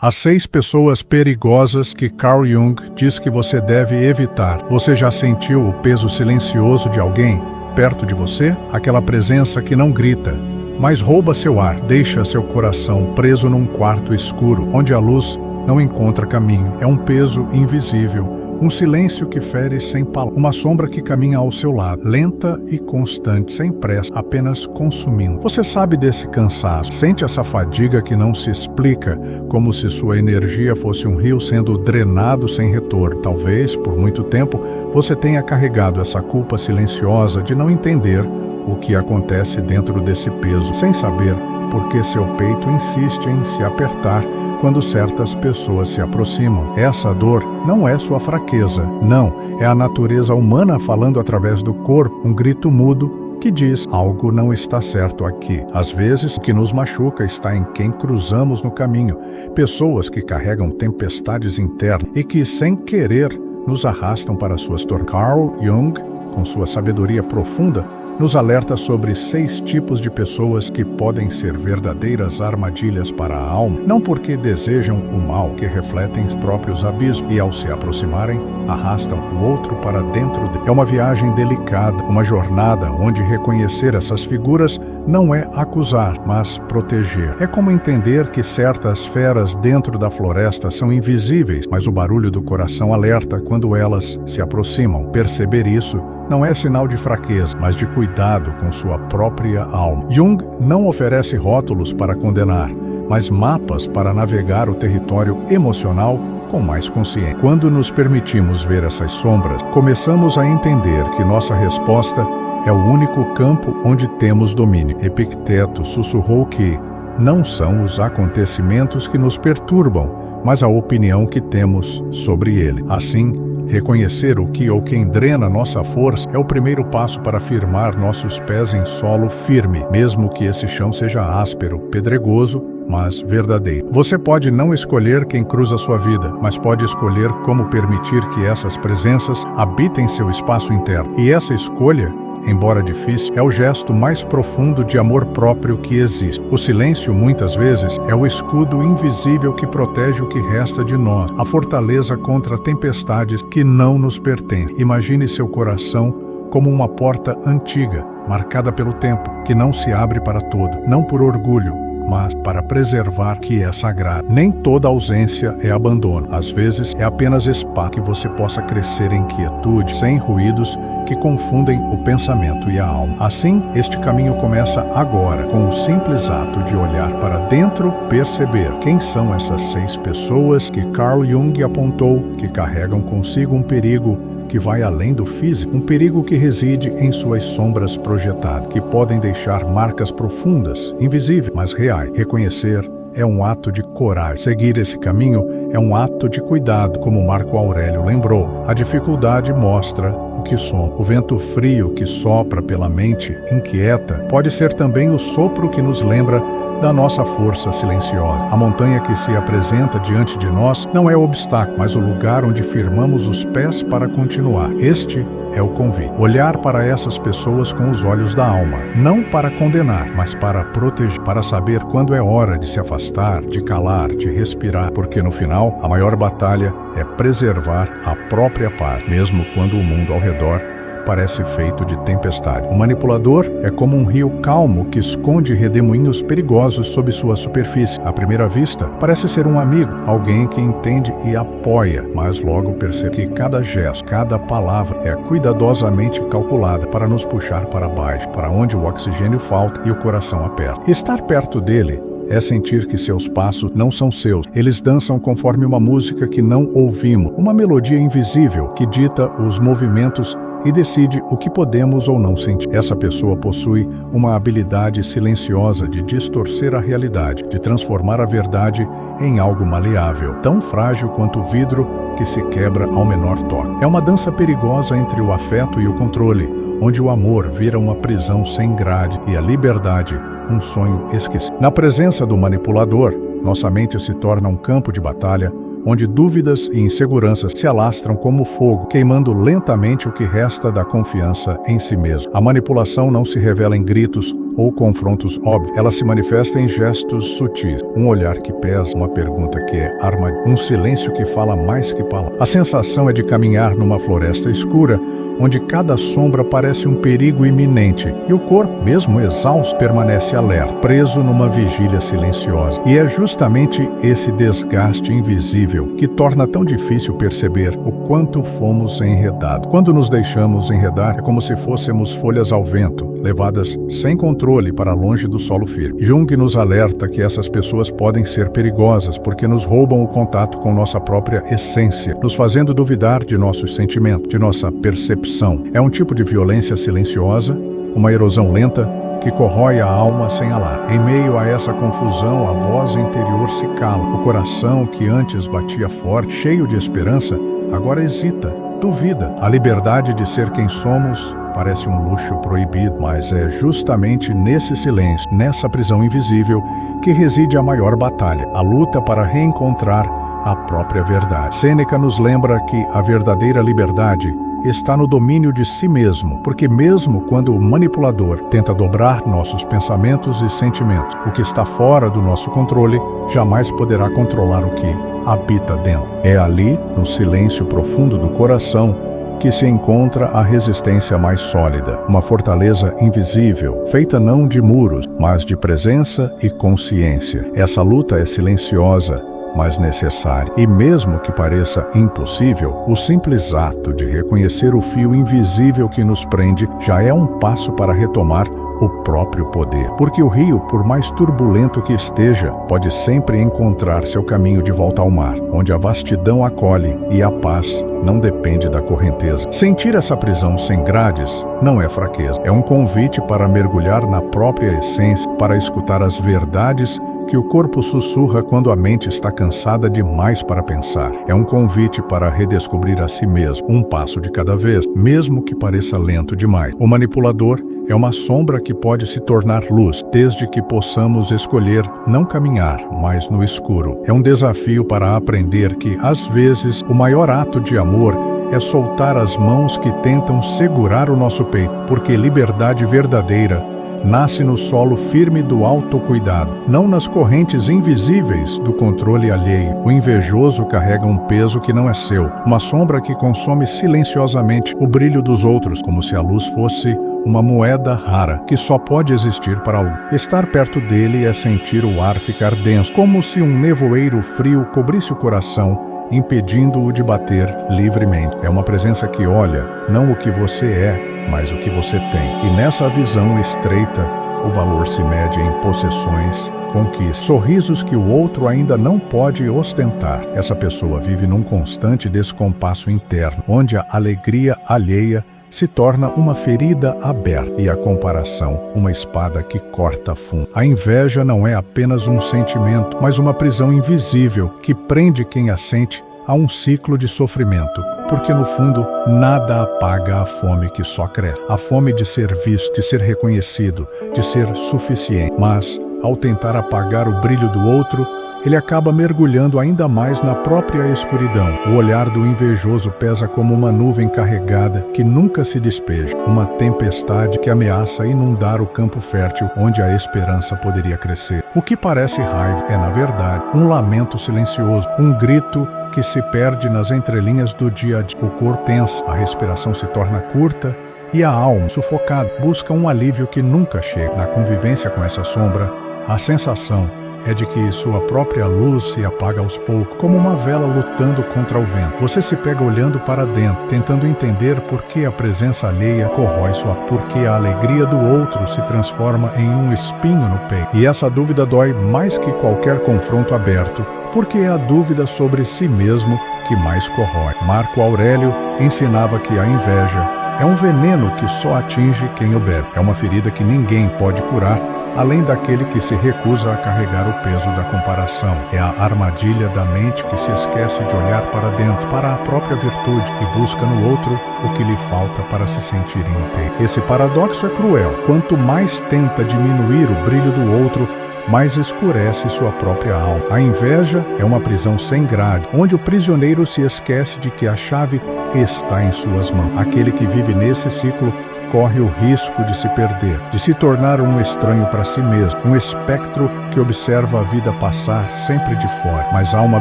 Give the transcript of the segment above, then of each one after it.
As 6 pessoas perigosas que Carl Jung diz que você deve evitar. Você já sentiu o peso silencioso de alguém perto de você? Aquela presença que não grita, mas rouba seu ar, deixa seu coração preso num quarto escuro, onde a luz não encontra caminho. É um peso invisível, um silêncio que fere sem palavras, uma sombra que caminha ao seu lado, lenta e constante, sem pressa, apenas consumindo. Você sabe desse cansaço, sente essa fadiga que não se explica, como se sua energia fosse um rio sendo drenado sem retorno. Talvez, por muito tempo, você tenha carregado essa culpa silenciosa de não entender o que acontece dentro desse peso, sem saber por que seu peito insiste em se apertar quando certas pessoas se aproximam. Essa dor não é sua fraqueza, não, é a natureza humana falando através do corpo, um grito mudo que diz: algo não está certo aqui. Às vezes, o que nos machuca está em quem cruzamos no caminho, pessoas que carregam tempestades internas e que, sem querer, nos arrastam para suas tormentas. Carl Jung, com sua sabedoria profunda, nos alerta sobre 6 tipos de pessoas que podem ser verdadeiras armadilhas para a alma, não porque desejam o mal, que refletem os próprios abismos e, ao se aproximarem, arrastam o outro para dentro dele. É uma viagem delicada, uma jornada onde reconhecer essas figuras não é acusar, mas proteger. É como entender que certas feras dentro da floresta são invisíveis, mas o barulho do coração alerta quando elas se aproximam. Perceber isso não é sinal de fraqueza, mas de cuidado com sua própria alma. Jung não oferece rótulos para condenar, mas mapas para navegar o território emocional com mais consciência. Quando nos permitimos ver essas sombras, começamos a entender que nossa resposta é o único campo onde temos domínio. Epicteto sussurrou que não são os acontecimentos que nos perturbam, mas a opinião que temos sobre ele. Assim, reconhecer o que ou quem drena nossa força é o primeiro passo para firmar nossos pés em solo firme, mesmo que esse chão seja áspero, pedregoso, mas verdadeiro. Você pode não escolher quem cruza sua vida, mas pode escolher como permitir que essas presenças habitem seu espaço interno. E essa escolha, embora difícil, é o gesto mais profundo de amor próprio que existe. O silêncio, muitas vezes, é o escudo invisível que protege o que resta de nós, a fortaleza contra tempestades que não nos pertencem. Imagine seu coração como uma porta antiga, marcada pelo tempo, que não se abre para todo, não por orgulho, mas para preservar que é sagrado. Nem toda ausência é abandono. Às vezes, é apenas espaço que você possa crescer em quietude, sem ruídos que confundem o pensamento e a alma. Assim, este caminho começa agora, com o simples ato de olhar para dentro, perceber quem são essas 6 pessoas que Carl Jung apontou que carregam consigo um perigo que vai além do físico, um perigo que reside em suas sombras projetadas, que podem deixar marcas profundas, invisíveis, mas reais. Reconhecer é um ato de coragem. Seguir esse caminho é um ato de cuidado, como Marco Aurélio lembrou. A dificuldade mostra o que somos. O vento frio que sopra pela mente inquieta pode ser também o sopro que nos lembra da nossa força silenciosa. A montanha que se apresenta diante de nós não é o obstáculo, mas o lugar onde firmamos os pés para continuar. Este é o convite. Olhar para essas pessoas com os olhos da alma, não para condenar, mas para proteger, para saber quando é hora de se afastar, de calar, de respirar, porque no final, a maior batalha é preservar a própria paz, mesmo quando o mundo ao redor parece feito de tempestade. O manipulador é como um rio calmo que esconde redemoinhos perigosos sob sua superfície. À primeira vista, parece ser um amigo, alguém que entende e apoia, mas logo percebe que cada gesto, cada palavra é cuidadosamente calculada para nos puxar para baixo, para onde o oxigênio falta e o coração aperta. Estar perto dele é sentir que seus passos não são seus. Eles dançam conforme uma música que não ouvimos, uma melodia invisível que dita os movimentos e decide o que podemos ou não sentir. Essa pessoa possui uma habilidade silenciosa de distorcer a realidade, de transformar a verdade em algo maleável, tão frágil quanto o vidro que se quebra ao menor toque. É uma dança perigosa entre o afeto e o controle, onde o amor vira uma prisão sem grade e a liberdade um sonho esquecido. Na presença do manipulador, nossa mente se torna um campo de batalha onde dúvidas e inseguranças se alastram como fogo, queimando lentamente o que resta da confiança em si mesmo. A manipulação não se revela em gritos ou confrontos óbvios. Ela se manifesta em gestos sutis, um olhar que pesa, uma pergunta que é armadilha, um silêncio que fala mais que palavras. A sensação é de caminhar numa floresta escura, onde cada sombra parece um perigo iminente, e o corpo, mesmo exausto, permanece alerta, preso numa vigília silenciosa. E é justamente esse desgaste invisível que torna tão difícil perceber o quanto fomos enredados. Quando nos deixamos enredar, é como se fôssemos folhas ao vento, levadas sem controle para longe do solo firme. Jung nos alerta que essas pessoas podem ser perigosas porque nos roubam o contato com nossa própria essência, nos fazendo duvidar de nossos sentimentos, de nossa percepção. É um tipo de violência silenciosa, uma erosão lenta que corrói a alma sem alarme. Em meio a essa confusão, a voz interior se cala. O coração, que antes batia forte, cheio de esperança, agora hesita, duvida. A liberdade de ser quem somos parece um luxo proibido, mas é justamente nesse silêncio, nessa prisão invisível, que reside a maior batalha, a luta para reencontrar a própria verdade. Sêneca nos lembra que a verdadeira liberdade está no domínio de si mesmo, porque mesmo quando o manipulador tenta dobrar nossos pensamentos e sentimentos, o que está fora do nosso controle jamais poderá controlar o que habita dentro. É ali, no silêncio profundo do coração, que se encontra a resistência mais sólida, uma fortaleza invisível, feita não de muros, mas de presença e consciência. Essa luta é silenciosa, mas necessária. E mesmo que pareça impossível, o simples ato de reconhecer o fio invisível que nos prende já é um passo para retomar o próprio poder. Porque o rio, por mais turbulento que esteja, pode sempre encontrar seu caminho de volta ao mar, onde a vastidão acolhe e a paz não depende da correnteza. Sentir essa prisão sem grades não é fraqueza. É um convite para mergulhar na própria essência, para escutar as verdades que o corpo sussurra quando a mente está cansada demais para pensar. É um convite para redescobrir a si mesmo, um passo de cada vez, mesmo que pareça lento demais. O manipulador é uma sombra que pode se tornar luz, desde que possamos escolher não caminhar mais no escuro. É um desafio para aprender que, às vezes, o maior ato de amor é soltar as mãos que tentam segurar o nosso peito, porque liberdade verdadeira nasce no solo firme do autocuidado, não nas correntes invisíveis do controle alheio. O invejoso carrega um peso que não é seu, uma sombra que consome silenciosamente o brilho dos outros, como se a luz fosse uma moeda rara, que só pode existir para alguém. Estar perto dele é sentir o ar ficar denso, como se um nevoeiro frio cobrisse o coração, impedindo-o de bater livremente. É uma presença que olha, não o que você é, mas o que você tem. E nessa visão estreita, o valor se mede em possessões, conquistas, sorrisos que o outro ainda não pode ostentar. Essa pessoa vive num constante descompasso interno, onde a alegria alheia se torna uma ferida aberta e a comparação uma espada que corta fundo. A inveja não é apenas um sentimento, mas uma prisão invisível que prende quem a sente a um ciclo de sofrimento, porque no fundo nada apaga a fome que só cresce. A fome de ser visto, de ser reconhecido, de ser suficiente. Mas, ao tentar apagar o brilho do outro, ele acaba mergulhando ainda mais na própria escuridão. O olhar do invejoso pesa como uma nuvem carregada que nunca se despeja, uma tempestade que ameaça inundar o campo fértil onde a esperança poderia crescer. O que parece raiva é, na verdade, um lamento silencioso, um grito que se perde nas entrelinhas do dia a dia. O corpo tensa, a respiração se torna curta e a alma, sufocada, busca um alívio que nunca chega. Na convivência com essa sombra, a sensação é de que sua própria luz se apaga aos poucos, como uma vela lutando contra o vento. Você se pega olhando para dentro, tentando entender por que a presença alheia corrói sua, porque a alegria do outro se transforma em um espinho no peito. E essa dúvida dói mais que qualquer confronto aberto, porque é a dúvida sobre si mesmo que mais corrói. Marco Aurélio ensinava que a inveja é um veneno que só atinge quem o bebe. É uma ferida que ninguém pode curar, além daquele que se recusa a carregar o peso da comparação. É a armadilha da mente que se esquece de olhar para dentro, para a própria virtude, e busca no outro o que lhe falta para se sentir inteiro. Esse paradoxo é cruel. Quanto mais tenta diminuir o brilho do outro, mais escurece sua própria alma. A inveja é uma prisão sem grade, onde o prisioneiro se esquece de que a chave está em suas mãos. Aquele que vive nesse ciclo corre o risco de se perder, de se tornar um estranho para si mesmo, um espectro que observa a vida passar sempre de fora. Mas há uma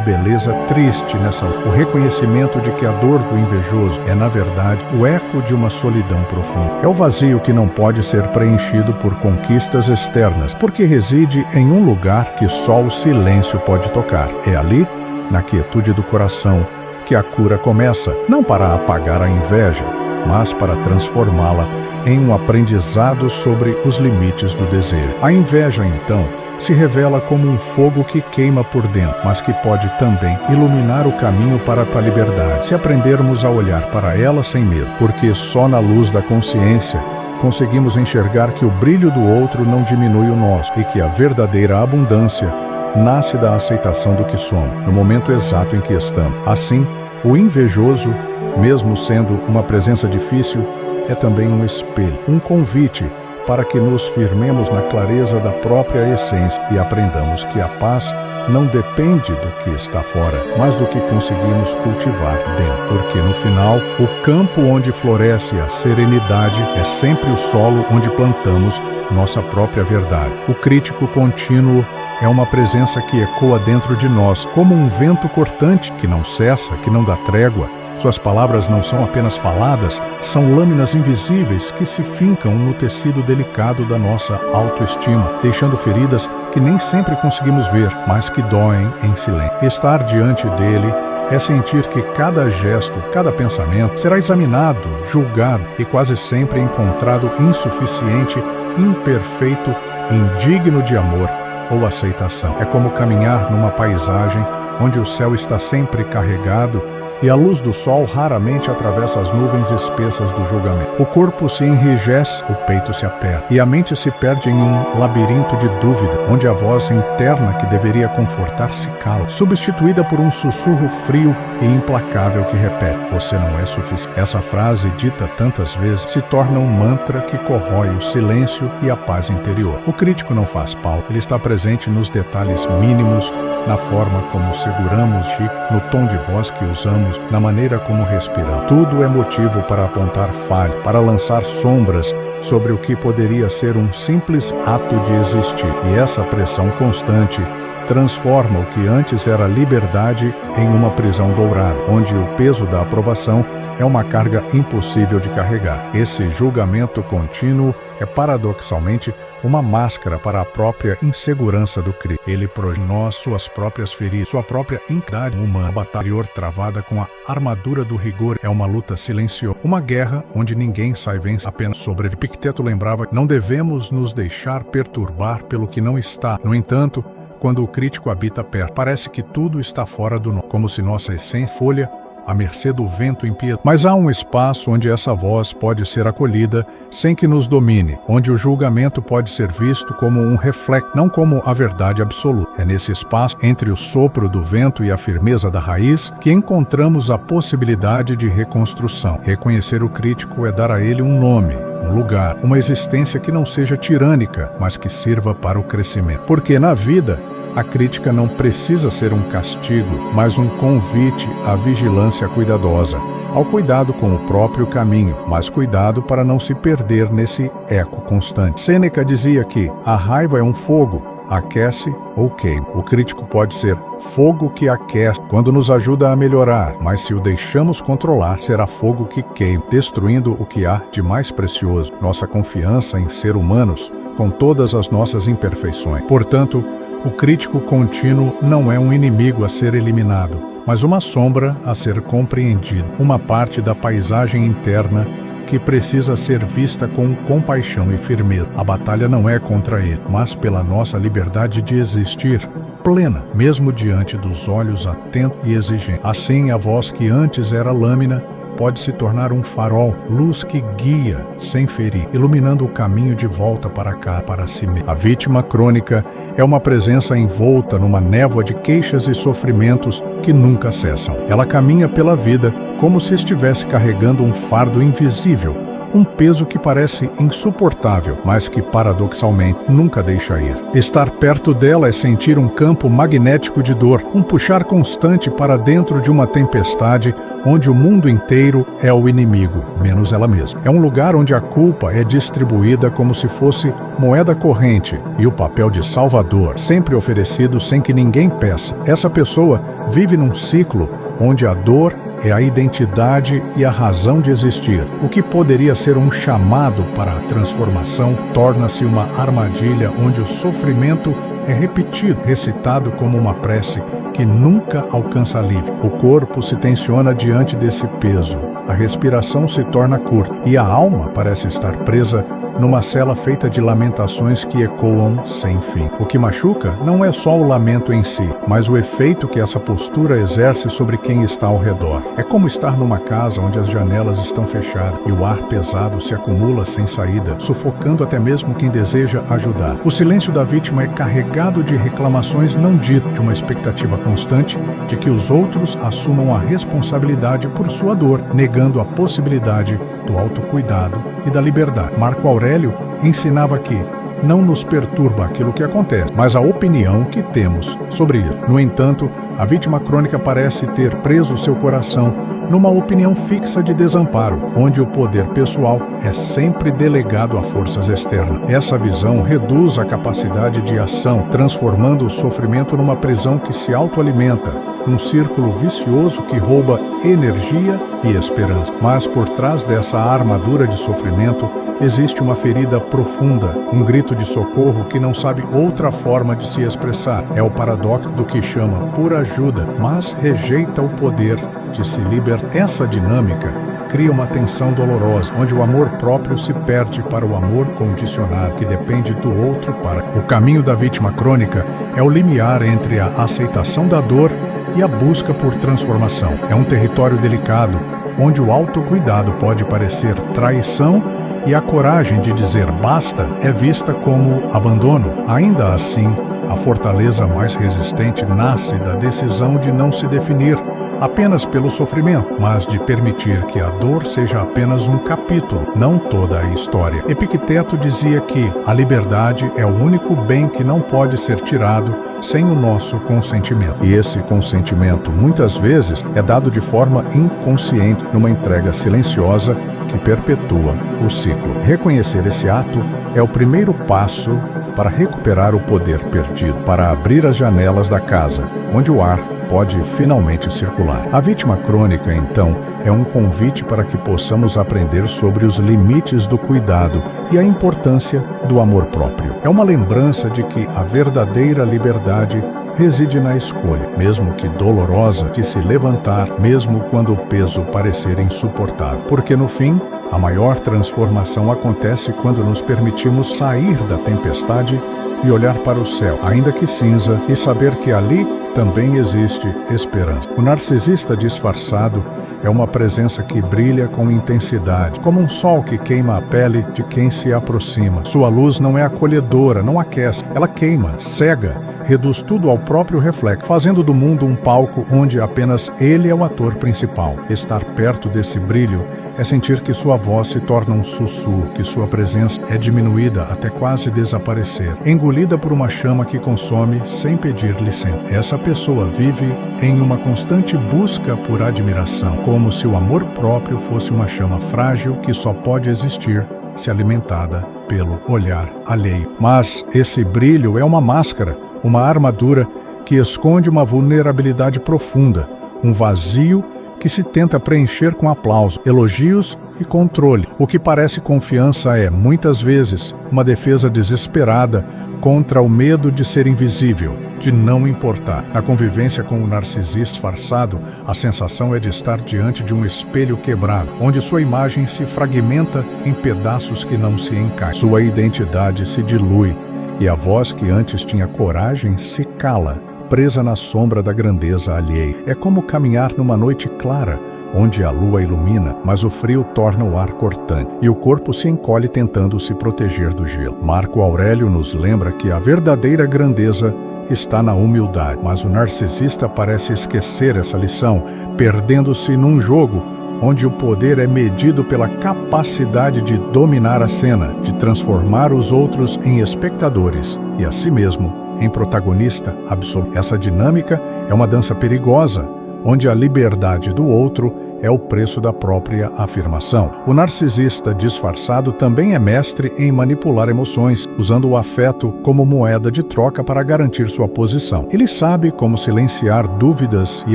beleza triste nessa, o reconhecimento de que a dor do invejoso é, na verdade, o eco de uma solidão profunda. É o vazio que não pode ser preenchido por conquistas externas, porque reside em um lugar que só o silêncio pode tocar. É ali, na quietude do coração, que a cura começa, não para apagar a inveja, mas para transformá-la em um aprendizado sobre os limites do desejo. A inveja, então, se revela como um fogo que queima por dentro, mas que pode também iluminar o caminho para a liberdade, se aprendermos a olhar para ela sem medo, porque só na luz da consciência conseguimos enxergar que o brilho do outro não diminui o nosso e que a verdadeira abundância nasce da aceitação do que somos, no momento exato em que estamos. Assim, o invejoso, mesmo sendo uma presença difícil, é também um espelho, um convite para que nos firmemos na clareza da própria essência e aprendamos que a paz não depende do que está fora, mas do que conseguimos cultivar dentro. Porque no final, o campo onde floresce a serenidade é sempre o solo onde plantamos nossa própria verdade. O crítico contínuo é uma presença que ecoa dentro de nós, como um vento cortante que não cessa, que não dá trégua. Suas palavras não são apenas faladas, são lâminas invisíveis que se fincam no tecido delicado da nossa autoestima, deixando feridas que nem sempre conseguimos ver, mas que doem em silêncio. Estar diante dele é sentir que cada gesto, cada pensamento será examinado, julgado e quase sempre encontrado insuficiente, imperfeito, indigno de amor ou aceitação. É como caminhar numa paisagem onde o céu está sempre carregado e a luz do sol raramente atravessa as nuvens espessas do julgamento. O corpo se enrijece, o peito se aperta, e a mente se perde em um labirinto de dúvida, onde a voz interna que deveria confortar se cala, substituída por um sussurro frio e implacável que repete: você não é suficiente. Essa frase, dita tantas vezes, se torna um mantra que corrói o silêncio e a paz interior. O crítico não faz palco, ele está presente nos detalhes mínimos, na forma como seguramos no tom de voz que usamos, na maneira como respiramos. Tudo é motivo para apontar falha, para lançar sombras sobre o que poderia ser um simples ato de existir. E essa pressão constante transforma o que antes era liberdade em uma prisão dourada, onde o peso da aprovação é uma carga impossível de carregar. Esse julgamento contínuo é paradoxalmente uma máscara para a própria insegurança do crítico. Ele projeta em nós suas próprias feridas, sua própria incapacidade humana. A batalha travada com a armadura do rigor é uma luta silenciosa, uma guerra onde ninguém sai vencedor, apenas sobrevive. Epicteto lembrava que não devemos nos deixar perturbar pelo que não está. No entanto, quando o crítico habita perto, parece que tudo está fora do nós, como se nossa essência folha à mercê do vento impiedoso. Mas há um espaço onde essa voz pode ser acolhida sem que nos domine, onde o julgamento pode ser visto como um reflexo, não como a verdade absoluta. É nesse espaço, entre o sopro do vento e a firmeza da raiz, que encontramos a possibilidade de reconstrução. Reconhecer o crítico é dar a ele um nome, um lugar, uma existência que não seja tirânica, mas que sirva para o crescimento. Porque na vida, a crítica não precisa ser um castigo, mas um convite à vigilância cuidadosa, ao cuidado com o próprio caminho, mas cuidado para não se perder nesse eco constante. Sêneca dizia que a raiva é um fogo, aquece ou queima. O crítico pode ser fogo que aquece quando nos ajuda a melhorar, mas se o deixamos controlar, será fogo que queima, destruindo o que há de mais precioso, nossa confiança em ser humanos, com todas as nossas imperfeições. Portanto, o crítico contínuo não é um inimigo a ser eliminado, mas uma sombra a ser compreendida, uma parte da paisagem interna que precisa ser vista com compaixão e firmeza. A batalha não é contra ele, mas pela nossa liberdade de existir plena, mesmo diante dos olhos atentos e exigentes. Assim, a voz que antes era lâmina pode se tornar um farol, luz que guia, sem ferir, iluminando o caminho de volta para cá, para si mesmo. A vítima crônica é uma presença envolta numa névoa de queixas e sofrimentos que nunca cessam. Ela caminha pela vida como se estivesse carregando um fardo invisível, um peso que parece insuportável, mas que paradoxalmente nunca deixa ir. Estar perto dela é sentir um campo magnético de dor, um puxar constante para dentro de uma tempestade onde o mundo inteiro é o inimigo, menos ela mesma. É um lugar onde a culpa é distribuída como se fosse moeda corrente e o papel de salvador sempre oferecido sem que ninguém peça. Essa pessoa vive num ciclo onde a dor é a identidade e a razão de existir. O que poderia ser um chamado para a transformação torna-se uma armadilha onde o sofrimento é repetido, recitado como uma prece que nunca alcança alívio. O corpo se tensiona diante desse peso, a respiração se torna curta e a alma parece estar presa numa cela feita de lamentações que ecoam sem fim. O que machuca não é só o lamento em si, mas o efeito que essa postura exerce sobre quem está ao redor. É como estar numa casa onde as janelas estão fechadas e o ar pesado se acumula sem saída, sufocando até mesmo quem deseja ajudar. O silêncio da vítima é carregado de reclamações não ditas, de uma expectativa constante de que os outros assumam a responsabilidade por sua dor, negando a possibilidade do autocuidado e da liberdade. Marco Aurélio ensinava que não nos perturba aquilo que acontece, mas a opinião que temos sobre isso. No entanto, a vítima crônica parece ter preso seu coração numa opinião fixa de desamparo, onde o poder pessoal é sempre delegado a forças externas. Essa visão reduz a capacidade de ação, transformando o sofrimento numa prisão que se autoalimenta, num círculo vicioso que rouba energia e esperança. Mas por trás dessa armadura de sofrimento existe uma ferida profunda, um grito de socorro que não sabe outra forma de se expressar. É o paradoxo do que chama por ajuda, mas rejeita o poder de se libertar. Essa dinâmica cria uma tensão dolorosa, onde o amor próprio se perde para o amor condicionado, que depende do outro para. O caminho da vítima crônica é o limiar entre a aceitação da dor e a busca por transformação. É um território delicado, onde o autocuidado pode parecer traição e a coragem de dizer basta é vista como abandono. Ainda assim, a fortaleza mais resistente nasce da decisão de não se definir apenas pelo sofrimento, mas de permitir que a dor seja apenas um capítulo, não toda a história. Epicteto dizia que a liberdade é o único bem que não pode ser tirado sem o nosso consentimento. E esse consentimento, muitas vezes, é dado de forma inconsciente, numa entrega silenciosa que perpetua o ciclo. Reconhecer esse ato é o primeiro passo para recuperar o poder perdido, para abrir as janelas da casa, onde o ar pode finalmente circular. A vítima crônica, então, é um convite para que possamos aprender sobre os limites do cuidado e a importância do amor próprio. É uma lembrança de que a verdadeira liberdade reside na escolha, mesmo que dolorosa, de se levantar, mesmo quando o peso parecer insuportável. Porque, no fim, a maior transformação acontece quando nos permitimos sair da tempestade e olhar para o céu, ainda que cinza, e saber que ali também existe esperança. O narcisista disfarçado é uma presença que brilha com intensidade, como um sol que queima a pele de quem se aproxima. Sua luz não é acolhedora, não aquece, ela queima, cega, reduz tudo ao próprio reflexo, fazendo do mundo um palco onde apenas ele é o ator principal. Estar perto desse brilho é sentir que sua voz se torna um sussurro, que sua presença é diminuída até quase desaparecer, engolida por uma chama que consome sem pedir licença. Essa pessoa vive em uma constante busca por admiração, como se o amor próprio fosse uma chama frágil que só pode existir se alimentada pelo olhar alheio. Mas esse brilho é uma máscara, uma armadura que esconde uma vulnerabilidade profunda, um vazio que se tenta preencher com aplauso, elogios e controle. O que parece confiança é, muitas vezes, uma defesa desesperada contra o medo de ser invisível, de não importar. Na convivência com o narcisista disfarçado, a sensação é de estar diante de um espelho quebrado, onde sua imagem se fragmenta em pedaços que não se encaixam. Sua identidade se dilui e a voz que antes tinha coragem se cala, presa na sombra da grandeza alheia. É como caminhar numa noite clara, onde a lua ilumina, mas o frio torna o ar cortante, e o corpo se encolhe tentando se proteger do gelo. Marco Aurélio nos lembra que a verdadeira grandeza está na humildade, mas o narcisista parece esquecer essa lição, perdendo-se num jogo onde o poder é medido pela capacidade de dominar a cena, de transformar os outros em espectadores e a si mesmo em protagonista absoluto. Essa dinâmica é uma dança perigosa, onde a liberdade do outro é o preço da própria afirmação. O narcisista disfarçado também é mestre em manipular emoções, usando o afeto como moeda de troca para garantir sua posição. Ele sabe como silenciar dúvidas e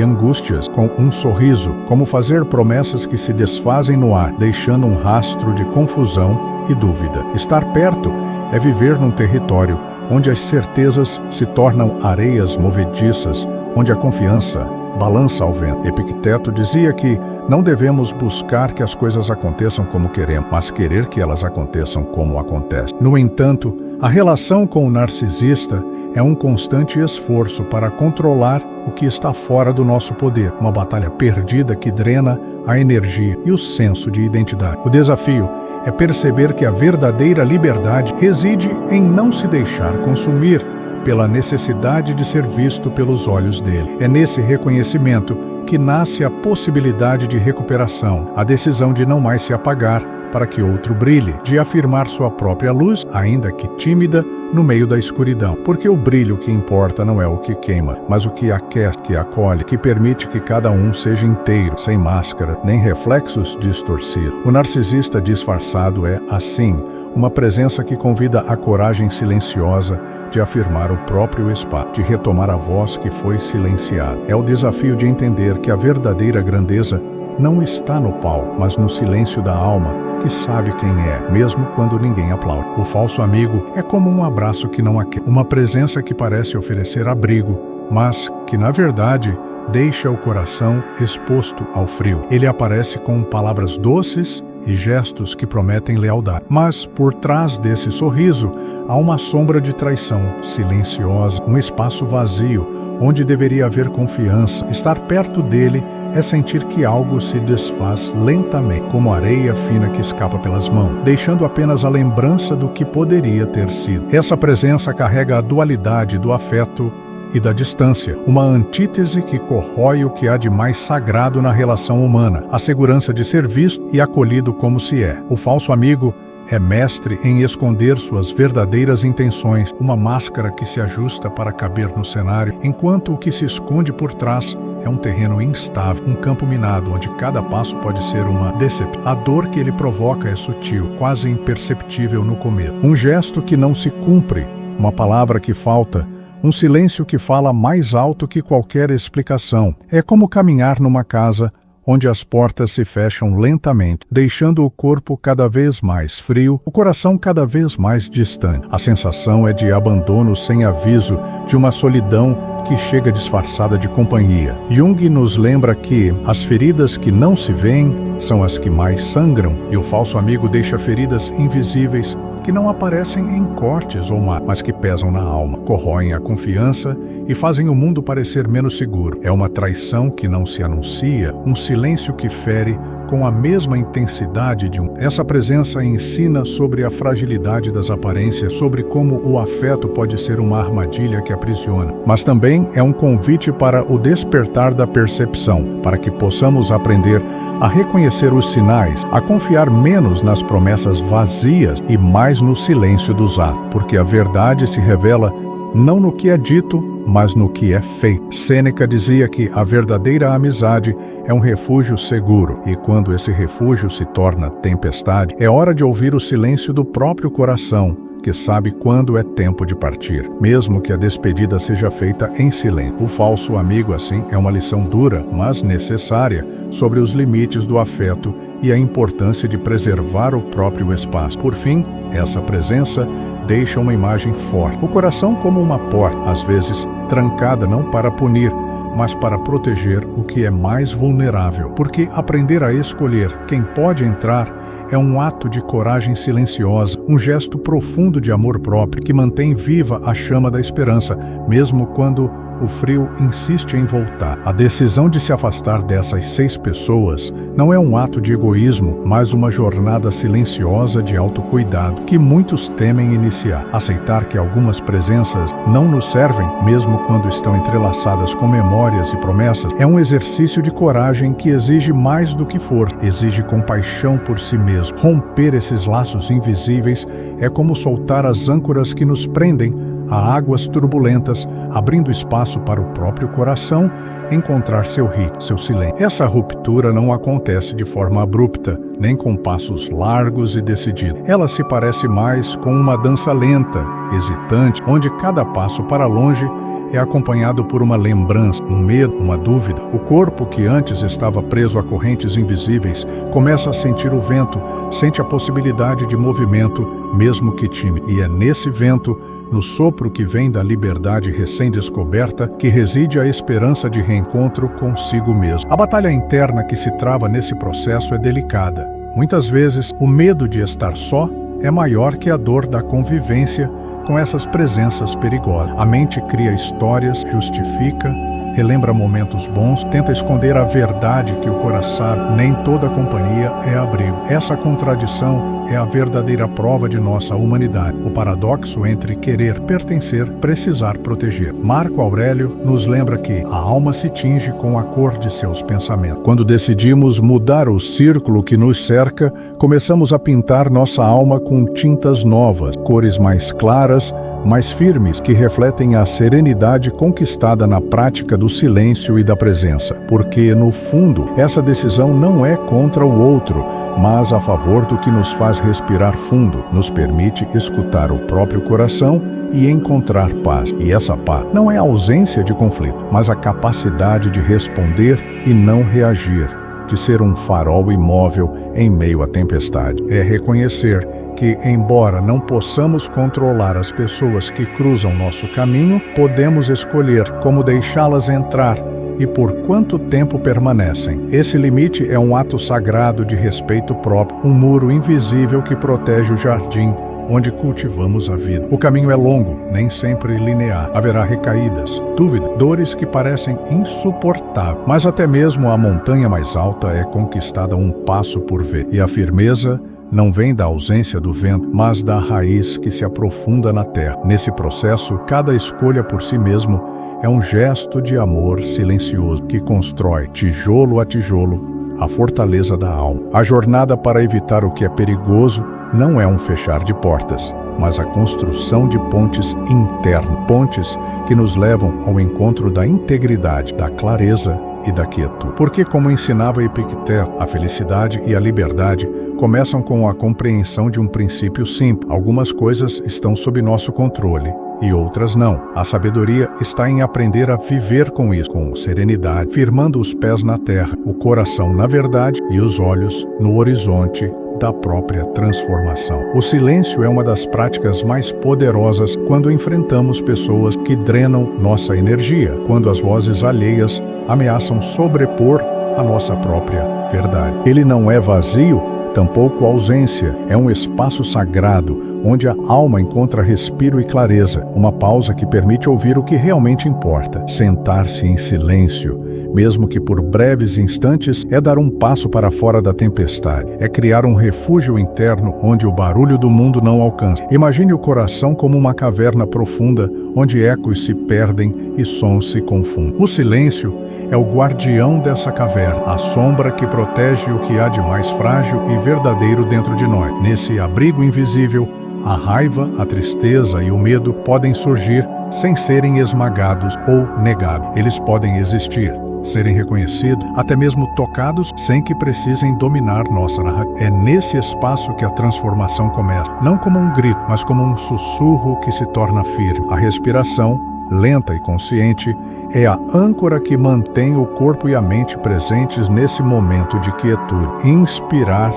angústias com um sorriso, como fazer promessas que se desfazem no ar, deixando um rastro de confusão e dúvida. Estar perto é viver num território onde as certezas se tornam areias movediças, onde a confiança balança ao vento. Epicteto dizia que não devemos buscar que as coisas aconteçam como queremos, mas querer que elas aconteçam como acontecem. No entanto, a relação com o narcisista é um constante esforço para controlar o que está fora do nosso poder, uma batalha perdida que drena a energia e o senso de identidade. O desafio é perceber que a verdadeira liberdade reside em não se deixar consumir pela necessidade de ser visto pelos olhos dele. É nesse reconhecimento que nasce a possibilidade de recuperação, a decisão de não mais se apagar para que outro brilhe, de afirmar sua própria luz, ainda que tímida, no meio da escuridão. Porque o brilho que importa não é o que queima, mas o que aquece, que acolhe, que permite que cada um seja inteiro, sem máscara, nem reflexos distorcidos. O narcisista disfarçado é, assim, uma presença que convida a coragem silenciosa de afirmar o próprio espaço, de retomar a voz que foi silenciada. É o desafio de entender que a verdadeira grandeza não está no palco, mas no silêncio da alma, que sabe quem é, mesmo quando ninguém aplaude. O falso amigo é como um abraço que não aquece, uma presença que parece oferecer abrigo, mas que, na verdade, deixa o coração exposto ao frio. Ele aparece com palavras doces e gestos que prometem lealdade. Mas, por trás desse sorriso, há uma sombra de traição, silenciosa, um espaço vazio, onde deveria haver confiança. Estar perto dele é sentir que algo se desfaz lentamente, como areia fina que escapa pelas mãos, deixando apenas a lembrança do que poderia ter sido. Essa presença carrega a dualidade do afeto e da distância, uma antítese que corrói o que há de mais sagrado na relação humana, a segurança de ser visto e acolhido como se é. O falso amigo é mestre em esconder suas verdadeiras intenções, uma máscara que se ajusta para caber no cenário, enquanto o que se esconde por trás é um terreno instável, um campo minado, onde cada passo pode ser uma decepção. A dor que ele provoca é sutil, quase imperceptível no começo. Um gesto que não se cumpre, uma palavra que falta, um silêncio que fala mais alto que qualquer explicação. É como caminhar numa casa onde as portas se fecham lentamente, deixando o corpo cada vez mais frio, o coração cada vez mais distante. A sensação é de abandono sem aviso, de uma solidão que chega disfarçada de companhia. Jung nos lembra que as feridas que não se veem são as que mais sangram, e o falso amigo deixa feridas invisíveis que não aparecem em cortes ou mas que pesam na alma, corroem a confiança e fazem o mundo parecer menos seguro. É uma traição que não se anuncia, um silêncio que fere com a mesma intensidade de um. Essa presença ensina sobre a fragilidade das aparências, sobre como o afeto pode ser uma armadilha que aprisiona, mas também é um convite para o despertar da percepção, para que possamos aprender a reconhecer os sinais, a confiar menos nas promessas vazias e mais no silêncio dos atos, porque a verdade se revela não no que é dito, mas no que é feito. Sêneca dizia que a verdadeira amizade é um refúgio seguro, e quando esse refúgio se torna tempestade, é hora de ouvir o silêncio do próprio coração, que sabe quando é tempo de partir, mesmo que a despedida seja feita em silêncio. O falso amigo, assim, é uma lição dura, mas necessária, sobre os limites do afeto e a importância de preservar o próprio espaço. Por fim, essa presença deixa uma imagem forte. O coração como uma porta, às vezes trancada não para punir, mas para proteger o que é mais vulnerável. Porque aprender a escolher quem pode entrar é um ato de coragem silenciosa, um gesto profundo de amor próprio que mantém viva a chama da esperança, mesmo quando o frio insiste em voltar. A decisão de se afastar dessas 6 pessoas não é um ato de egoísmo, mas uma jornada silenciosa de autocuidado que muitos temem iniciar. Aceitar que algumas presenças não nos servem, mesmo quando estão entrelaçadas com memórias e promessas, é um exercício de coragem que exige mais do que força, exige compaixão por si mesmo. Romper esses laços invisíveis é como soltar as âncoras que nos prendem a águas turbulentas, abrindo espaço para o próprio coração encontrar seu ritmo, seu silêncio. Essa ruptura não acontece de forma abrupta, nem com passos largos e decididos. Ela se parece mais com uma dança lenta, hesitante, onde cada passo para longe é acompanhado por uma lembrança, um medo, uma dúvida. O corpo, que antes estava preso a correntes invisíveis, começa a sentir o vento, sente a possibilidade de movimento, mesmo que tímido. E é nesse vento, no sopro que vem da liberdade recém-descoberta, que reside a esperança de reencontro consigo mesmo. A batalha interna que se trava nesse processo é delicada. Muitas vezes, o medo de estar só é maior que a dor da convivência com essas presenças perigosas. A mente cria histórias, justifica, relembra momentos bons, tenta esconder a verdade que o coração sabe. Nem toda companhia é abrigo. Essa contradição é a verdadeira prova de nossa humanidade. O paradoxo entre querer pertencer, precisar proteger. Marco Aurélio nos lembra que a alma se tinge com a cor de seus pensamentos. Quando decidimos mudar o círculo que nos cerca, começamos a pintar nossa alma com tintas novas, cores mais claras, mais firmes, que refletem a serenidade conquistada na prática do silêncio e da presença. Porque, no fundo, essa decisão não é contra o outro, mas a favor do que nos faz respirar fundo, nos permite escutar o próprio coração e encontrar paz. E essa paz não é a ausência de conflito, mas a capacidade de responder e não reagir, de ser um farol imóvel em meio à tempestade. É reconhecer que, embora não possamos controlar as pessoas que cruzam nosso caminho, podemos escolher como deixá-las entrar e por quanto tempo permanecem. Esse limite é um ato sagrado de respeito próprio, um muro invisível que protege o jardim onde cultivamos a vida. O caminho é longo, nem sempre linear. Haverá recaídas, dúvidas, dores que parecem insuportáveis. Mas até mesmo a montanha mais alta é conquistada um passo por vez. E a firmeza não vem da ausência do vento, mas da raiz que se aprofunda na terra. Nesse processo, cada escolha por si mesmo é um gesto de amor silencioso que constrói, tijolo a tijolo, a fortaleza da alma. A jornada para evitar o que é perigoso não é um fechar de portas, mas a construção de pontes internas, pontes que nos levam ao encontro da integridade, da clareza e da quietude. Porque, como ensinava Epicteto, a felicidade e a liberdade começam com a compreensão de um princípio simples. Algumas coisas estão sob nosso controle e outras não. A sabedoria está em aprender a viver com isso, com serenidade, firmando os pés na terra, o coração na verdade e os olhos no horizonte da própria transformação. O silêncio é uma das práticas mais poderosas quando enfrentamos pessoas que drenam nossa energia, quando as vozes alheias ameaçam sobrepor a nossa própria verdade. Ele não é vazio, tampouco ausência. É um espaço sagrado, onde a alma encontra respiro e clareza, uma pausa que permite ouvir o que realmente importa. Sentar-se em silêncio, mesmo que por breves instantes, é dar um passo para fora da tempestade. É criar um refúgio interno onde o barulho do mundo não alcança. Imagine o coração como uma caverna profunda, onde ecos se perdem e sons se confundem. O silêncio é o guardião dessa caverna, a sombra que protege o que há de mais frágil e verdadeiro dentro de nós. Nesse abrigo invisível, a raiva, a tristeza e o medo podem surgir sem serem esmagados ou negados. Eles podem existir, serem reconhecidos, até mesmo tocados, sem que precisem dominar nossa narrativa. É nesse espaço que a transformação começa, não como um grito, mas como um sussurro que se torna firme. A respiração, lenta e consciente, é a âncora que mantém o corpo e a mente presentes nesse momento de quietude. Inspirar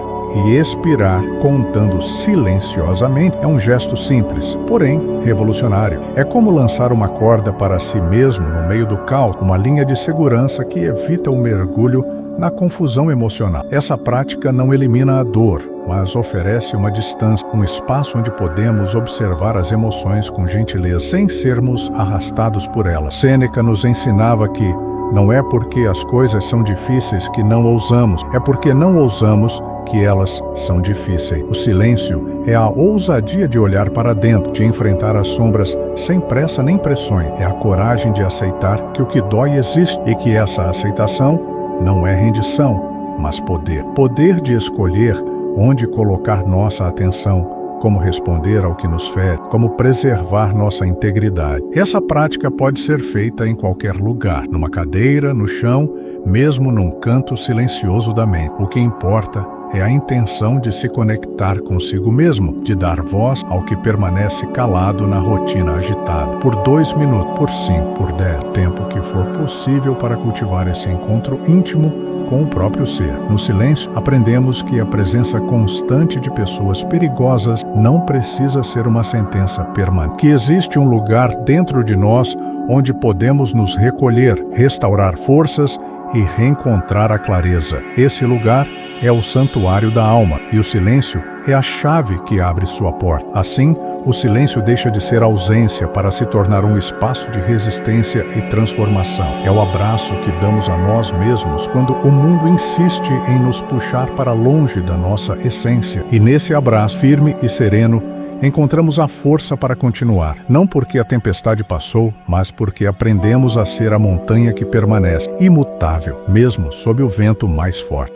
e expirar, contando silenciosamente, é um gesto simples, porém revolucionário. É como lançar uma corda para si mesmo no meio do caos, uma linha de segurança que evita o mergulho na confusão emocional. Essa prática não elimina a dor, mas oferece uma distância, um espaço onde podemos observar as emoções com gentileza, sem sermos arrastados por elas. Sêneca nos ensinava que não é porque as coisas são difíceis que não ousamos, é porque não ousamos que elas são difíceis. O silêncio é a ousadia de olhar para dentro, de enfrentar as sombras sem pressa nem pressões. É a coragem de aceitar que o que dói existe e que essa aceitação não é rendição, mas poder. Poder de escolher onde colocar nossa atenção, como responder ao que nos fere, como preservar nossa integridade. Essa prática pode ser feita em qualquer lugar, numa cadeira, no chão, mesmo num canto silencioso da mente. O que importa é a intenção de se conectar consigo mesmo, de dar voz ao que permanece calado na rotina agitada. Por 2 minutos, por 5, por 10, tempo que for possível para cultivar esse encontro íntimo com o próprio ser. No silêncio, aprendemos que a presença constante de pessoas perigosas não precisa ser uma sentença permanente. Que existe um lugar dentro de nós onde podemos nos recolher, restaurar forças e reencontrar a clareza. Esse lugar é o santuário da alma, e o silêncio é a chave que abre sua porta. Assim, o silêncio deixa de ser ausência para se tornar um espaço de resistência e transformação. É o abraço que damos a nós mesmos quando o mundo insiste em nos puxar para longe da nossa essência. E nesse abraço firme e sereno, encontramos a força para continuar, não porque a tempestade passou, mas porque aprendemos a ser a montanha que permanece imutável, mesmo sob o vento mais forte.